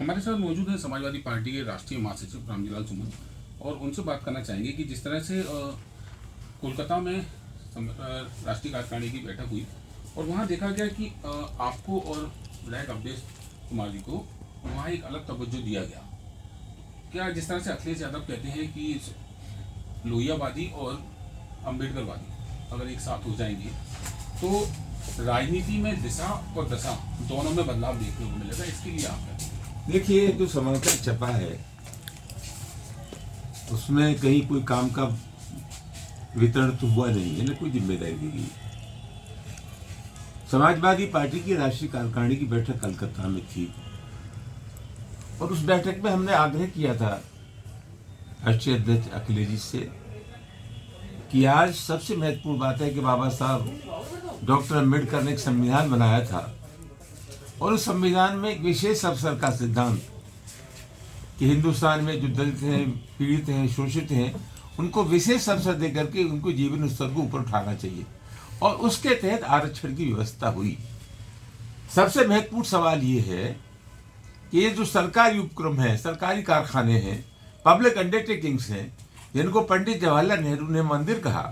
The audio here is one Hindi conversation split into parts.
हमारे साथ मौजूद है समाजवादी पार्टी के राष्ट्रीय महासचिव रामजीलाल सुमन और उनसे बात करना चाहेंगे कि जिस तरह से कोलकाता में राष्ट्रीय कार्यकारिणी की बैठक हुई और वहाँ देखा गया कि आपको और विधायक अवधेश कुमार जी को वहाँ एक अलग तवज्जो दिया गया। क्या जिस तरह से अखिलेश यादव कहते हैं कि लोहियावादी और अम्बेडकरवादी अगर एक साथ हो जाएंगे तो राजनीति में दिशा और दशा दोनों में बदलाव देखने को मिलेगा, इसके लिए आप देखिए, जो समाचार छपा है उसमें कहीं कोई काम का वितरण तो हुआ नहीं है, न कोई जिम्मेदारी दी गई। समाजवादी पार्टी की राष्ट्रीय कार्यकारिणी की बैठक कलकत्ता में थी और उस बैठक में हमने आग्रह किया था राष्ट्रीय अध्यक्ष अखिलेश जी से कि आज सबसे महत्वपूर्ण बात है कि बाबा साहब डॉक्टर अम्बेडकर ने एक संविधान बनाया था और उस संविधान में एक विशेष अवसर का सिद्धांत कि हिंदुस्तान में जो दलित हैं, पीड़ित हैं, शोषित हैं, उनको विशेष अवसर देकर के उनको जीवन स्तर को ऊपर उठाना चाहिए और उसके तहत आरक्षण की व्यवस्था हुई। सबसे महत्वपूर्ण सवाल ये है कि ये जो सरकारी उपक्रम है, सरकारी कारखाने हैं, पब्लिक अंडरटेकिंग्स हैं, जिनको पंडित जवाहरलाल नेहरू ने मंदिर कहा,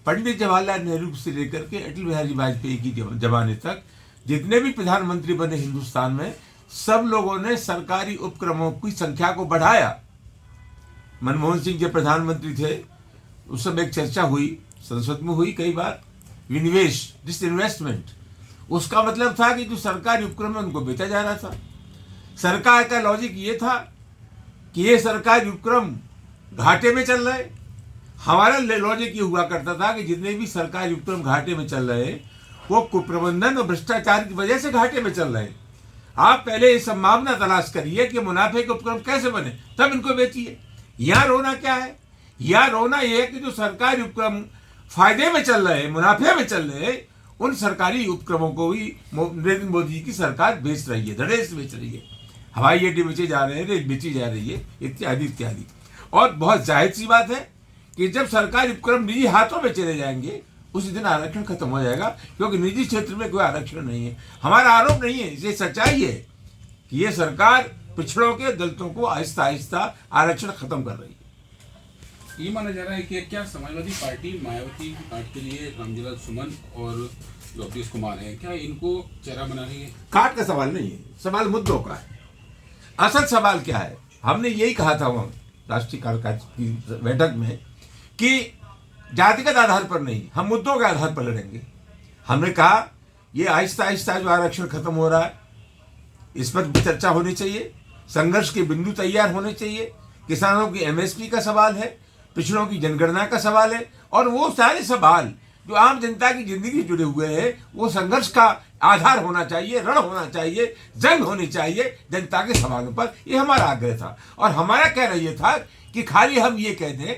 पंडित जवाहरलाल नेहरू से लेकर के अटल बिहारी वाजपेयी की जमाने तक जितने भी प्रधानमंत्री बने हिंदुस्तान में, सब लोगों ने सरकारी उपक्रमों की संख्या को बढ़ाया। मनमोहन सिंह जब प्रधानमंत्री थे उस समय एक चर्चा हुई, संसद में हुई कई बार, विनिवेश, डिसइन्वेस्टमेंट। उसका मतलब था कि जो सरकारी उपक्रम है उनको बेचा जा रहा था। सरकार का लॉजिक ये था कि ये सरकारी उपक्रम घाटे में चल रहे। हमारा लॉजिक ये हुआ करता था कि जितने भी सरकारी उपक्रम घाटे में चल रहे वो कुप्रबंधन और भ्रष्टाचार की वजह से घाटे में चल रहे हैं। आप पहले ये संभावना तलाश करिए कि मुनाफे के उपक्रम कैसे बने, तब इनको बेचिए। यहाँ रोना क्या है? यहाँ रोना ये है कि जो सरकारी उपक्रम फायदे में चल रहे हैं, मुनाफे में चल रहे हैं, उन सरकारी उपक्रमों को भी नरेंद्र मोदी जी की सरकार बेच रही है, धड़े से बेच रही है। हवाई अड्डे बेचे जा रहे हैं, रेल बेची जा रही है, इत्यादि इत्यादि। और बहुत जाहिर सी बात है कि जब सरकारी उपक्रम निजी हाथों में चले जाएंगे उसी दिन आरक्षण खत्म हो जाएगा, क्योंकि निजी क्षेत्र में कोई आरक्षण नहीं है। हमारा आरोप नहीं है, ये सच्चाई है कि ये सरकार पिछड़ों के, दलितों को आहिस्ता आहिस्ता आरक्षण खत्म कर रही है। ये माना जा रहा है कि क्या समाजवादी पार्टी मायावती काट के लिए रामजीलाल सुमन और जो अवधेश कुमार है, क्या इनको चेहरा बना रही है? काट का सवाल नहीं है, सवाल मुद्दों का है। असल सवाल क्या है? हमने यही कहा था वहां राष्ट्रीय कार्यकारिणी की बैठक में कि जातिगत आधार पर नहीं, हम मुद्दों के आधार पर लड़ेंगे। हमने कहा ये आहिस्ता आहिस्ता जो आरक्षण खत्म हो रहा है इस पर भी चर्चा होनी चाहिए, संघर्ष के बिंदु तैयार होने चाहिए। किसानों की एमएसपी का सवाल है, पिछड़ों की जनगणना का सवाल है, और वो सारे सवाल जो आम जनता की जिंदगी जुड़े हुए हैं वो संघर्ष का आधार होना चाहिए, रण होना चाहिए, जंग होनी चाहिए जनता के सवालों पर। ये हमारा आग्रह था और हमारा कह रहा ये था कि खाली हम ये कह दें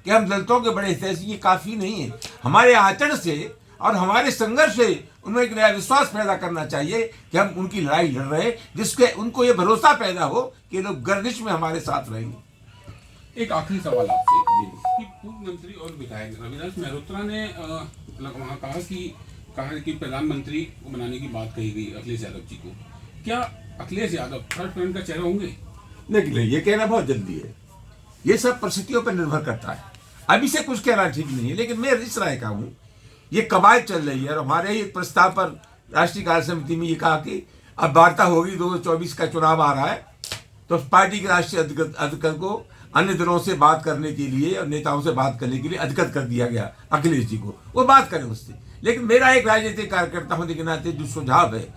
कि हम दलितों के बड़े हित से, ये काफ़ी नहीं है। हमारे आचरण से और हमारे संघर्ष से उनमें एक नया विश्वास पैदा करना चाहिए कि हम उनकी लड़ाई लड़ रहे हैं, जिसके उनको ये भरोसा पैदा हो कि लोग गर्दिश में हमारे साथ रहेंगे। एक आखिरी सवाल आपसे कि पूर्व मंत्री और विधायक रविदास मेहरोत्रा ने वहाँ कहा कि प्रधानमंत्री को बनाने की बात कही गई अखिलेश यादव जी को। क्या अखिलेश यादव थर्ड टर्म का चेहरा होंगे? नहीं, ये कहना बहुत जल्दी है। ये सब परिस्थितियों पर निर्भर करता है। अभी से कुछ कहना ठीक नहीं है, लेकिन मैं इस राय का हूँ, ये कवायद चल रही है और हमारे ही प्रस्ताव पर राष्ट्रीय कार्य समिति में ये कहा कि अब वार्ता होगी, 2024 का चुनाव आ रहा है, तो पार्टी के राष्ट्रीय अधिकृत को अन्य दलों से बात करने के लिए और नेताओं से बात करने के लिए अधिकृत कर दिया गया अखिलेश जी को, वो बात करें उससे। लेकिन मेरा एक राजनीतिक कार्यकर्ता होने के नाते जो सुझाव है,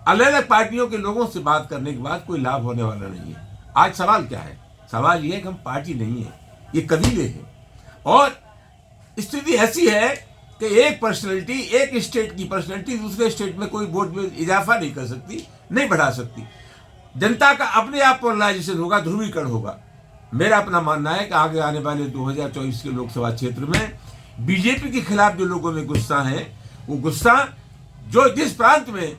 अलग अलग पार्टियों के लोगों से बात करने के बाद कोई लाभ होने वाला नहीं है। आज सवाल क्या है? सवाल ये है कि हम पार्टी नहीं है, ये कबीले हैं और स्थिति ऐसी है कि एक पर्सनैलिटी, एक स्टेट की पर्सनैलिटी दूसरे स्टेट में कोई वोट में इजाफा नहीं कर सकती, नहीं बढ़ा सकती। जनता का अपने आप पोलराइजेशन होगा, ध्रुवीकरण होगा। मेरा अपना मानना है कि आगे आने वाले 2024 के लोकसभा क्षेत्र में बीजेपी के खिलाफ जो लोगों में गुस्सा है, वो गुस्सा जो जिस प्रांत में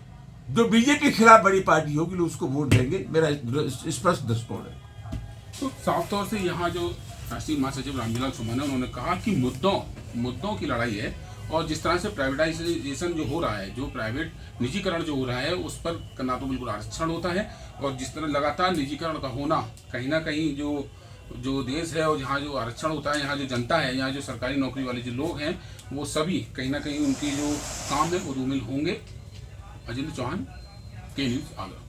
जो बीजेपी के खिलाफ बड़ी पार्टी होगी लोग उसको वोट देंगे, मेरा स्पष्ट दृष्टिकोण है। तो साफ तौर से यहाँ जो राष्ट्रीय महासचिव रामजीलाल सुमन है, उन्होंने कहा कि मुद्दों की लड़ाई है और जिस तरह से प्राइवेटाइजेशन जो हो रहा है, जो प्राइवेट निजीकरण जो हो रहा है, उस पर ना तो बिल्कुल आरक्षण होता है, और जिस तरह लगातार निजीकरण का होना कहीं ना कहीं जो देश है और जहाँ जो आरक्षण होता है, यहाँ जो जनता है, यहाँ जो सरकारी नौकरी वाले जो लोग हैं, वो सभी कहीं ना कहीं उनकी जो काम है वो धूमिल होंगे। अजिंक्य चौहान, के न्यूज़, आगरा।